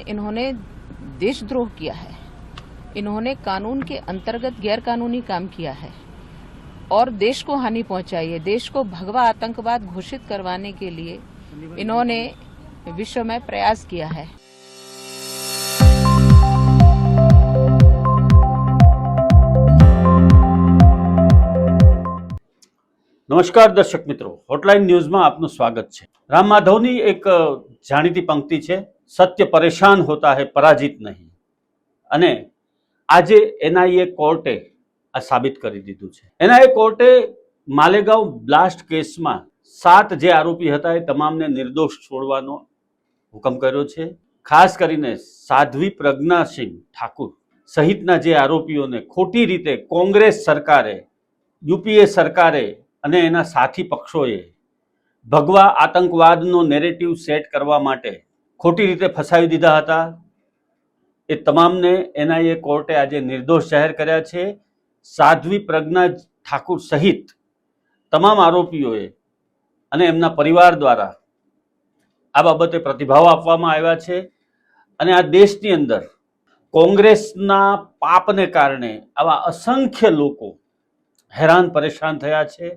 इन्होंने देशद्रोह किया है, इन्होंने कानून के अंतर्गत गैरकानूनी काम किया है और देश को हानि पहुंचाई है। देश को भगवा आतंकवाद घोषित करवाने के लिए इन्होंने विश्व में प्रयास किया है। નમસ્કાર દર્શક મિત્રો, હોટલાઇન ન્યૂઝમાં આપનું સ્વાગત છે। રામ માધવની એક જાણીતી પંક્તિ છે, સત્ય પરેશાન હોતા હૈ પરાજિત નહીં। અને આજે એનઆઈએ કોર્ટે આ સાબિત કરી દીધું છે। એનઆઈએ કોર્ટે માલેગાંવ બ્લાસ્ટ કેસમાં 7 જે આરોપી હતા એ તમામને નિર્દોષ છોડવાનો હુકમ કર્યો છે। ખાસ કરીને સાધ્વી પ્રજ્ઞાસિંહ ઠાકુર સહિતના જે આરોપીઓને ખોટી રીતે કોંગ્રેસ સરકારે, યુપીએ સરકારે અને એના સાથી પક્ષોએ ભગવા આતંકવાદનો નેરેટિવ સેટ કરવા માટે ખોટી રીતે ફસાવી દીધા હતા, એ તમામને એનઆઈએ કોર્ટે આજે નિર્દોષ જાહેર કર્યા છે। સાધ્વી પ્રજ્ઞા ઠાકુર સહિત તમામ આરોપીઓએ અને એમના પરિવાર દ્વારા આ બાબતે પ્રતિભાવ આપવામાં આવ્યા છે। અને આ દેશની અંદર કોંગ્રેસના પાપને કારણે આવા અસંખ્ય લોકો હેરાન પરેશાન થયા છે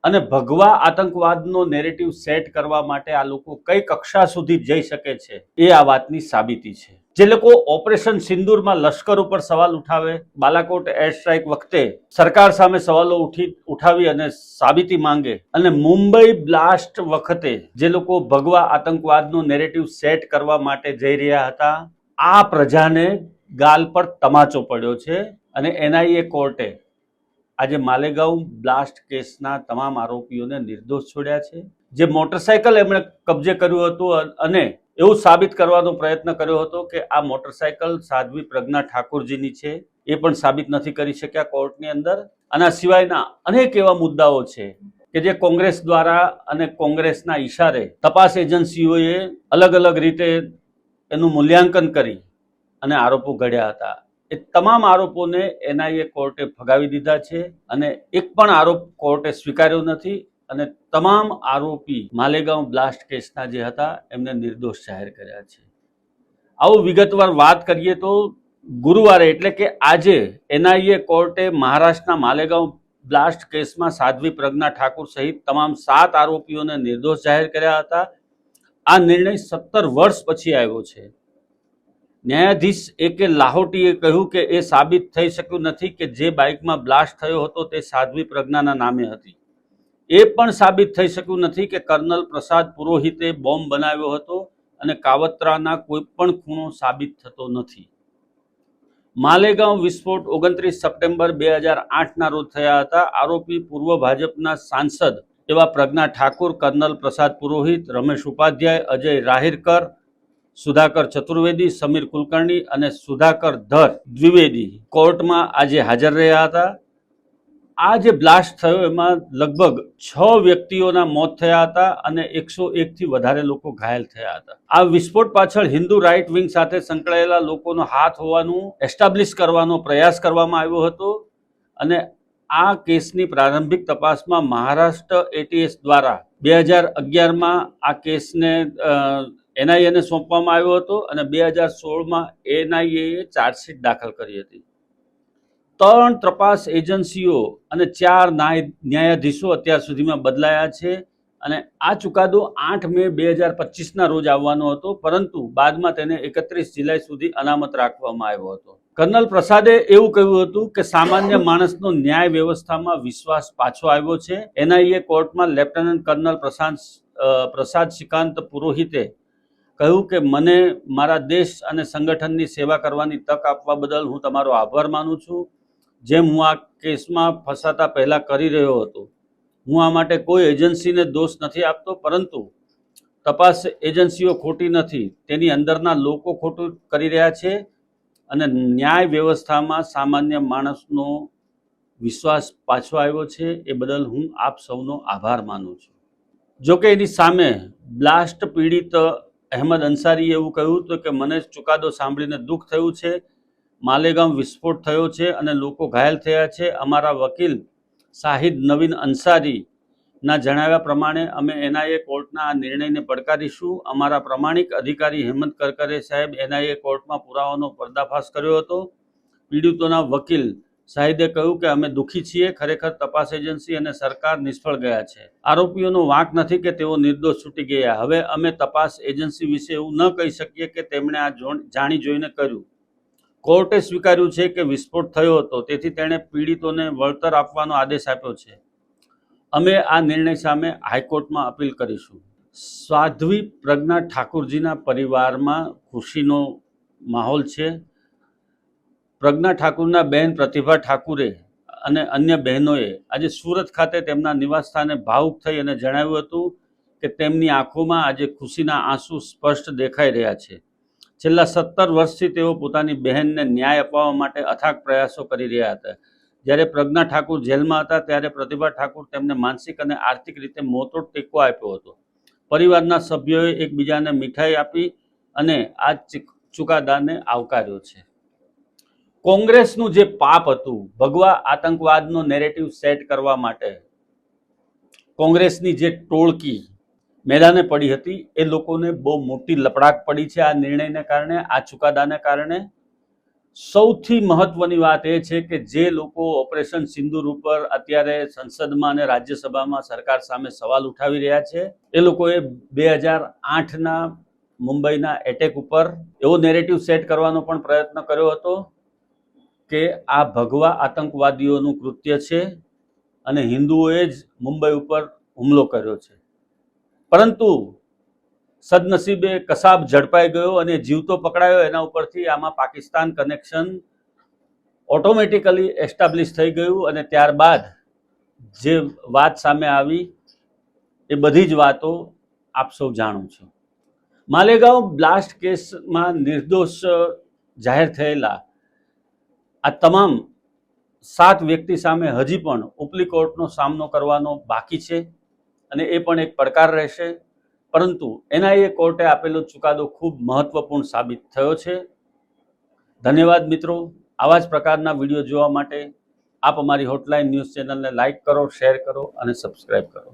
અને ભગવા આતંકવાદનો નેરેટિવ સેટ કરવા માટે આ લોકો કઈ કક્ષા સુધી જઈ શકે છે એ આ વાતની સાબિતી છે। જે લોકો ઓપરેશન સિંદૂરમાં લશ્કર ઉપર સવાલ ઉઠાવે, બાલાકોટ એર સ્ટ્રાઇક વખતે સરકાર સામે સવાલો ઉઠાવી અને સાબિતી માંગે, અને મુંબઈ બ્લાસ્ટ વખતે જે લોકો ભગવા આતંકવાદનો નેરેટિવ સેટ કરવા માટે જઈ રહ્યા હતા, આ પ્રજાને ગાલ પર તમાચો પડ્યો છે। અને એનઆઈએ કોર્ટે આજે માલેગાંવ બ્લાસ્ટ કેસના તમામ આરોપીઓને નિર્દોષ છોડ્યા છે। જે મોટરસાયકલ એમણે કબજે કર્યું હતું અને એવું સાબિત કરવાનો પ્રયત્ન કર્યો હતો કે આ મોટરસાયકલ સાધ્વી પ્રજ્ઞા ઠાકુરજીની છે, એ પણ સાબિત નથી કરી શક્યા કોર્ટની અંદર। આના સિવાયના અનેક એવા મુદ્દાઓ છે કે જે કોંગ્રેસ દ્વારા અને કોંગ્રેસના ઈશારે તપાસ એજન્સીઓએ અલગ અલગ રીતે એનું મૂલ્યાંકન કરી અને આરોપો ઘડ્યા હતા। એ તમામ આરોપોને એનઆઈએ કોર્ટે ફગાવી દીધા છે અને એક પણ આરોપ કોર્ટે સ્વીકાર્યો નથી અને તમામ આરોપી માલેગાંવ બ્લાસ્ટ કેસના જે હતા એમને નિર્દોષ જાહેર કર્યા છે। આવું વિગતવાર વાત કરીએ તો ગુરુવારે એટલે કે આજે એનઆઈએ કોર્ટે મહારાષ્ટ્રના માલેગાંવ બ્લાસ્ટ કેસમાં સાધ્વી પ્રજ્ઞા ઠાકુર સહિત તમામ 7 આરોપીઓને નિર્દોષ જાહેર કર્યા હતા। આ નિર્ણય 17 વર્ષ પછી આવ્યો છે। ન્યાયાધીશ A.K. લાહોટીએ કહ્યું કે એ સાબિત થઈ શક્યું નથી કે જે બાઇકમાં બ્લાસ્ટ થયો હતો તે સાધ્વી પ્રજ્ઞાના નામે હતી। એ પણ સાબિત થઈ શક્યું નથી કે કર્નલ પ્રસાદ પુરોહિતે બોમ્બ બનાવ્યો હતો અને કાવતરાના કોઈ પણ ખૂણો સાબિત થતો નથી। માલેગાંવ વિસ્ફોટ 29 સપ્ટેમ્બર 2008ના રોજ થયા હતા। આરોપી પૂર્વ ભાજપના સાંસદ એવા પ્રજ્ઞા ઠાકુર, કર્નલ પ્રસાદ પુરોહિત, રમેશ ઉપાધ્યાય, અજય રાહિરકર, સુધાકર ચતુર્વેદી, સમીર કુલકર્ણી અને સુધાકર ધર દ્વિવેદી કોર્ટમાં આજે હાજર રહ્યા હતા। આ જે બ્લાસ્ટ થયો એમાં લગભગ 6 વ્યક્તિઓના મોત થયા હતા અને 101 થી વધારે લોકો ઘાયલ થયા હતા। આ વિસ્ફોટ પાછળ હિન્દુ રાઇટ વિંગ સાથે સંકળાયેલા લોકોનો હાથ હોવાનું એસ્ટાબ્લિશ કરવાનો પ્રયાસ કરવામાં આવ્યો હતો અને આ કેસની પ્રારંભિક તપાસમાં મહારાષ્ટ્ર એટીએસ દ્વારા 2011માં આ કેસને એનઆઈએને સોંપવામાં આવ્યો હતો અને 2016માં એનઆઈએ ચાર્જશીટ દાખલ કરી હતી। 3 તપાસ એજન્સીઓ અને 4 ન્યાયાધીશો અત્યાર સુધીમાં બદલાયા છે અને આ ચુકાદો 8 મે 2025ના રોજ આવવાનો હતો, પરંતુ બાદમાં તેને 31 જુલાઈ સુધી અનામત રાખવામાં આવ્યો હતો। કર્નલ પ્રસાદે એવું કહ્યું હતું કે સામાન્ય માણસનો ન્યાય વ્યવસ્થામાં વિશ્વાસ પાછો આવ્યો છે। એનઆઈએ કોર્ટમાં લેફ્ટનન્ટ કર્નલ પ્રસાદ શ્રીકાંત પુરોહિતે કહ્યું કે મને મારા દેશ અને સંગઠનની સેવા કરવાની તક આપવા બદલ હું તમારો આભાર માનું છું। જેમ હું આ કેસમાં ફસાતા પહેલા કરી રહ્યો હતો, હું આ માટે કોઈ એજન્સીને દોષ નથી આપતો, પરંતુ તપાસ એજન્સીઓ ખોટી નથી, તેની અંદરના લોકો ખોટું કરી રહ્યા છે અને ન્યાય વ્યવસ્થામાં સામાન્ય માણસનો વિશ્વાસ પાછો આવ્યો છે, એ બદલ હું આપ સૌનો આભાર માનું છું। જોકે એની સામે બ્લાસ્ટ પીડિત અહેમદ અંસારીએ એવું કહ્યું હતું કે મને ચુકાદો સાંભળીને દુઃખ થયું છે। માલેગાંવ વિસ્ફોટ થયો છે અને લોકો ઘાયલ થયા છે। અમારા વકીલ શાહિદ નવીન અંસારી ના જણાવ્યા પ્રમાણે અમે એનઆઈએ કોર્ટના આ નિર્ણયને પડકારીશું. અમારા પ્રમાણિક અધિકારી હેમંત કરકરે સાહેબ એનઆઈએ કોર્ટમાં પુરાવાનો પર્દાફાશ કર્યો હતો. પીડિતોના વકીલ શાહિદે કહ્યું કે અમે દુઃખી છીએ. ખરેખર તપાસ એજન્સી અને સરકાર નિષ્ફળ ગયા છે. આરોપીઓનો વાંક નથી કે તેઓ નિર્દોષ છૂટી ગયા. હવે અમે તપાસ એજન્સી વિશે એવું ન કહી શકીએ કે તેમણે આ જાણી જોઈને કર્યું. કોર્ટે સ્વીકાર્યું છે કે વિસ્ફોટ થયો હતો, તેથી તેણે પીડિતોને વળતર આપવાનો આદેશ આપ્યો છે. અમે આ નિર્ણય સામે હાઈકોર્ટમાં અપીલ કરીશું. સાધ્વી પ્રજ્ઞા ઠાકુરજીના પરિવારમાં ખુશીનો માહોલ છે. પ્રજ્ઞા ઠાકુરના બહેન પ્રતિભા ઠાકુરે અને અન્ય બહેનોએ આજે સુરત ખાતે તેમના નિવાસસ્થાને ભાવુક થઈ અને જણાવ્યું હતું કે તેમની આંખોમાં આજે ખુશીના આંસુ સ્પષ્ટ દેખાઈ રહ્યા છે. છેલ્લા 17 વર્ષથી તેઓ પોતાની બહેનને ન્યાય અપાવવા માટે અથાગ પ્રયાસો કરી રહ્યા હતા. જ્યારે પ્રજ્ઞા ઠાકુર જેલમાં હતા ત્યારે પ્રતિભા ઠાકુર તેમને માનસિક અને આર્થિક રીતે મોટો ટેકો આપ્યો હતો. પરિવારના સભ્યોએ એકબીજાને મીઠાઈ આપી અને આ ચુકાદાને આવકાર્યો છે. કોંગ્રેસનું જે પાપ હતું, ભગવા આતંકવાદનો નેરેટિવ સેટ કરવા માટે કોંગ્રેસની જે ટોળકી મેદાને પડી હતી, એ લોકોને બહુ મોટી લપડાક પડી છે આ નિર્ણયને કારણે, આ ચુકાદાને કારણે. સૌથી મહત્વની વાત એ છે કે જે લોકો ઓપરેશન સિંદૂર ઉપર અત્યારે સંસદમાં અને રાજ્યસભામાં સરકાર સામે સવાલ ઉઠાવી રહ્યા છે, એ લોકોએ 2008ના મુંબઈના એટેક ઉપર એવો નેરેટિવ સેટ કરવાનો પણ પ્રયત્ન કર્યો હતો કે આ ભગવા આતંકવાદીઓનું કૃત્ય છે અને હિન્દુઓએ જ મુંબઈ ઉપર હુમલો કર્યો છે. પરંતુ સદનસીબે કસાબ ઝડપાઈ ગયો અને જીવતો પકડાયો. એના ઉપરથી આમાં પાકિસ્તાન કનેક્શન ઓટોમેટિકલી એસ્ટાબ્લિશ થઈ ગયું અને ત્યારબાદ જે વાત સામે આવી એ બધી જ વાતો આપ સૌ જાણો છો. માલેગાંવ બ્લાસ્ટ કેસમાં નિર્દોષ જાહેર થયેલા આ તમામ 7 વ્યક્તિ સામે હજી પણ ઉપલી કોર્ટનો સામનો કરવાનો બાકી છે અને એ પણ એક પડકાર રહેશે. પરંતુ એનઆઈએ કોર્ટે આપેલો ચુકાદો ખૂબ મહત્વપૂર્ણ સાબિત થયો છે. ધન્યવાદ મિત્રો. આવા જ પ્રકારના વિડીયો જોવા માટે આપ અમારી હોટલાઇન ન્યૂઝ ચેનલને લાઇક કરો, શેર કરો અને સબસ્ક્રાઇબ કરો.